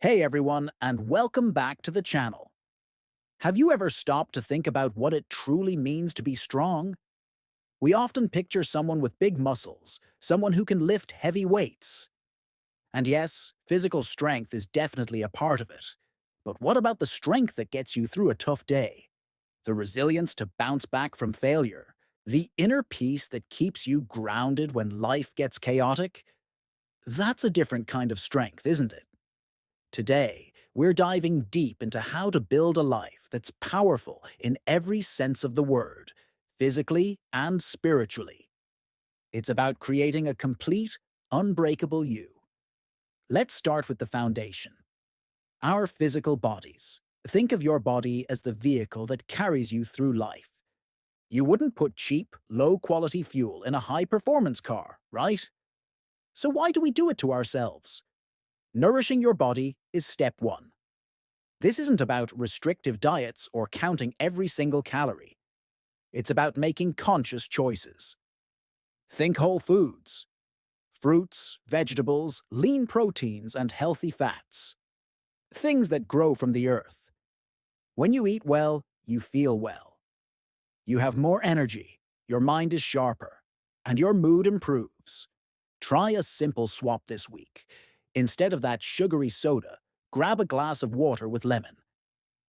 Hey everyone, and welcome back to the channel. Have you ever stopped to think about what it truly means to be strong? We often picture someone with big muscles, someone who can lift heavy weights. And yes, physical strength is definitely a part of it. But what about the strength that gets you through a tough day? The resilience to bounce back from failure? The inner peace that keeps you grounded when life gets chaotic? That's a different kind of strength, isn't it? Today, we're diving deep into how to build a life that's powerful in every sense of the word, physically and spiritually. It's about creating a complete, unbreakable you. Let's start with the foundation. Our physical bodies. Think of your body as the vehicle that carries you through life. You wouldn't put cheap, low-quality fuel in a high-performance car, right? So why do we do it to ourselves? Nourishing your body is step one. This isn't about restrictive diets or counting every single calorie. It's about making conscious choices. Think whole foods, fruits, vegetables, lean proteins, and healthy fats. Things that grow from the earth. When you eat well, you feel well. You have more energy, your mind is sharper, and your mood improves. Try a simple swap this week. Instead of that sugary soda, grab a glass of water with lemon.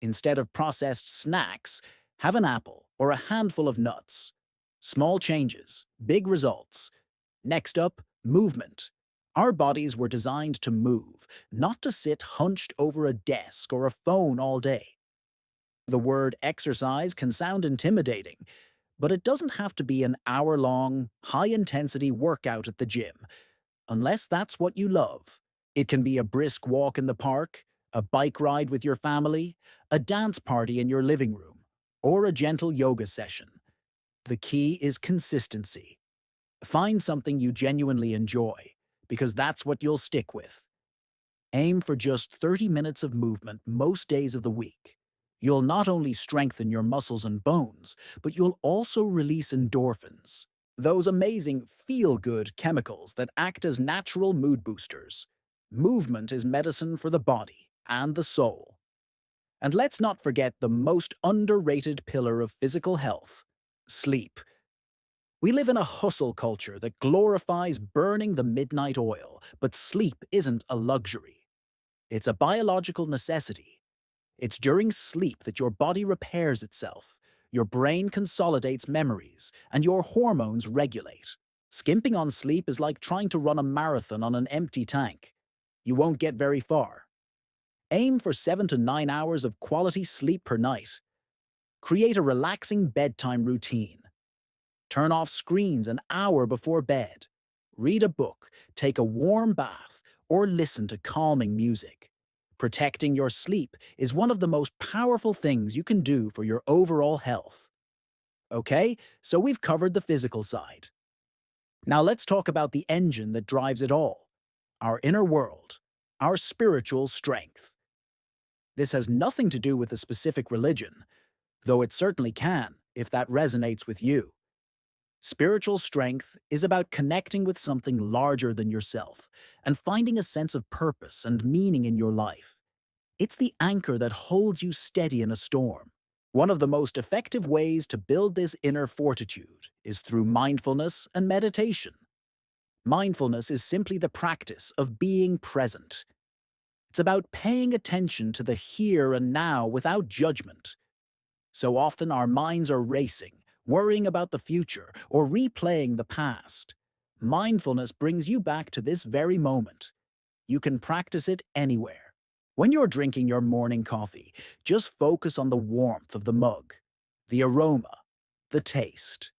Instead of processed snacks, have an apple or a handful of nuts. Small changes, big results. Next up, movement. Our bodies were designed to move, not to sit hunched over a desk or a phone all day. The word exercise can sound intimidating, but it doesn't have to be an hour-long, high-intensity workout at the gym, unless that's what you love. It can be a brisk walk in the park, a bike ride with your family, a dance party in your living room, or a gentle yoga session. The key is consistency. Find something you genuinely enjoy, because that's what you'll stick with. Aim for just 30 minutes of movement most days of the week. You'll not only strengthen your muscles and bones, but you'll also release endorphins, those amazing feel-good chemicals that act as natural mood boosters. Movement is medicine for the body and the soul. And let's not forget the most underrated pillar of physical health: sleep. We live in a hustle culture that glorifies burning the midnight oil, but sleep isn't a luxury. It's a biological necessity. It's during sleep that your body repairs itself, your brain consolidates memories, and your hormones regulate. Skimping on sleep is like trying to run a marathon on an empty tank. You won't get very far. Aim for 7 to 9 hours of quality sleep per night. Create a relaxing bedtime routine. Turn off screens an hour before bed. Read a book, take a warm bath, or listen to calming music. Protecting your sleep is one of the most powerful things you can do for your overall health. Okay, so we've covered the physical side. Now let's talk about the engine that drives it all: our inner world, our spiritual strength. This has nothing to do with a specific religion, though it certainly can if that resonates with you. Spiritual strength is about connecting with something larger than yourself and finding a sense of purpose and meaning in your life. It's the anchor that holds you steady in a storm. One of the most effective ways to build this inner fortitude is through mindfulness and meditation. Mindfulness is simply the practice of being present. It's about paying attention to the here and now without judgment. So often our minds are racing, worrying about the future, or replaying the past. Mindfulness brings you back to this very moment. You can practice it anywhere. When you're drinking your morning coffee, just focus on the warmth of the mug, the aroma, the taste.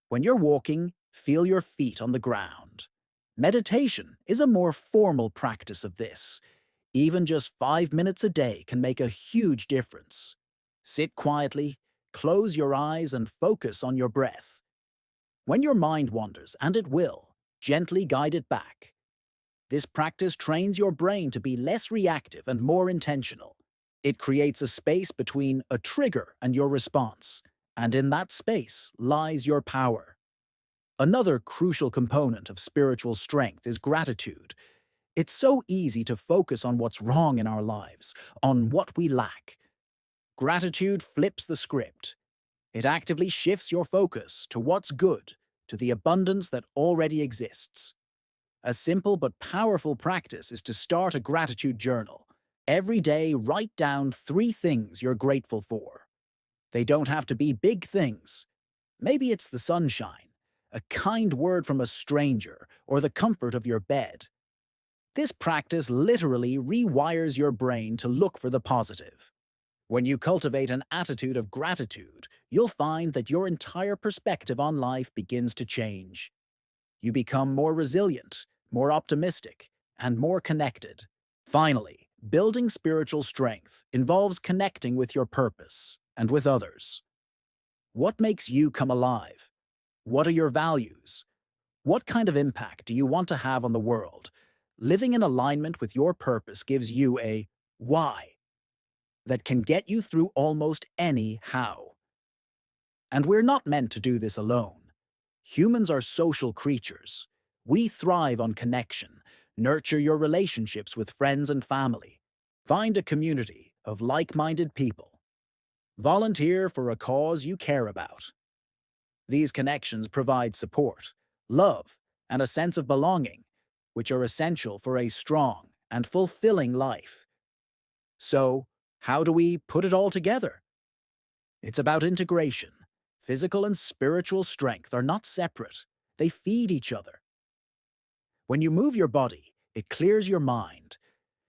When you're walking, feel your feet on the ground. Meditation is a more formal practice of this. Even just 5 minutes a day can make a huge difference. Sit quietly, close your eyes, and focus on your breath. When your mind wanders, and it will, gently guide it back. This practice trains your brain to be less reactive and more intentional. It creates a space between a trigger and your response, and in that space lies your power. Another crucial component of spiritual strength is gratitude. It's so easy to focus on what's wrong in our lives, on what we lack. Gratitude flips the script. It actively shifts your focus to what's good, to the abundance that already exists. A simple but powerful practice is to start a gratitude journal. Every day, write down 3 things you're grateful for. They don't have to be big things. Maybe it's the sunshine, a kind word from a stranger, or the comfort of your bed. This practice literally rewires your brain to look for the positive. When you cultivate an attitude of gratitude, you'll find that your entire perspective on life begins to change. You become more resilient, more optimistic, and more connected. Finally, building spiritual strength involves connecting with your purpose and with others. What makes you come alive? What are your values? What kind of impact do you want to have on the world? Living in alignment with your purpose gives you a why that can get you through almost any how. And we're not meant to do this alone. Humans are social creatures. We thrive on connection. Nurture your relationships with friends and family. Find a community of like-minded people. Volunteer for a cause you care about. These connections provide support, love, and a sense of belonging, which are essential for a strong and fulfilling life. So, how do we put it all together? It's about integration. Physical and spiritual strength are not separate. They feed each other. When you move your body, it clears your mind.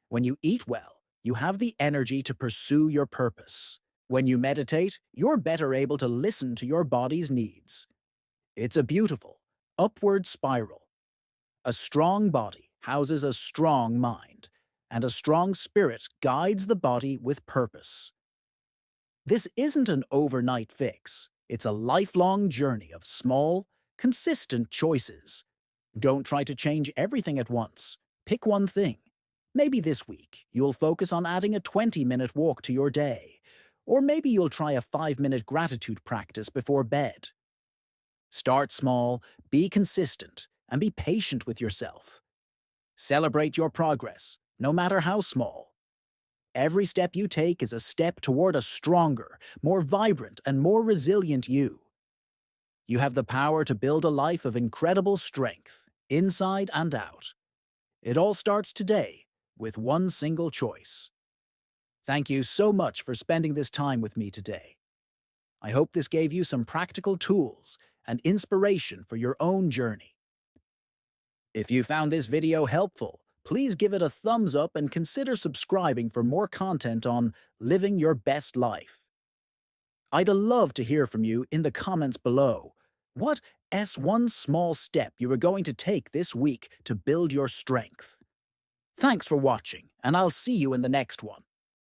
When you eat well, you have the energy to pursue your purpose. When you meditate, you're better able to listen to your body's needs. It's a beautiful, upward spiral. A strong body houses a strong mind, and a strong spirit guides the body with purpose. This isn't an overnight fix. It's a lifelong journey of small, consistent choices. Don't try to change everything at once. Pick one thing. Maybe this week you'll focus on adding a 20-minute walk to your day. Or maybe you'll try a 5-minute gratitude practice before bed. Start small, be consistent, and be patient with yourself. Celebrate your progress, no matter how small. Every step you take is a step toward a stronger, more vibrant, and more resilient you. You have the power to build a life of incredible strength, inside and out. It all starts today, with one single choice. Thank you so much for spending this time with me today. I hope this gave you some practical tools and inspiration for your own journey. If you found this video helpful, please give it a thumbs up and consider subscribing for more content on living your best life. I'd love to hear from you in the comments below. What is one small step you are going to take this week to build your strength? Thanks for watching, and I'll see you in the next one.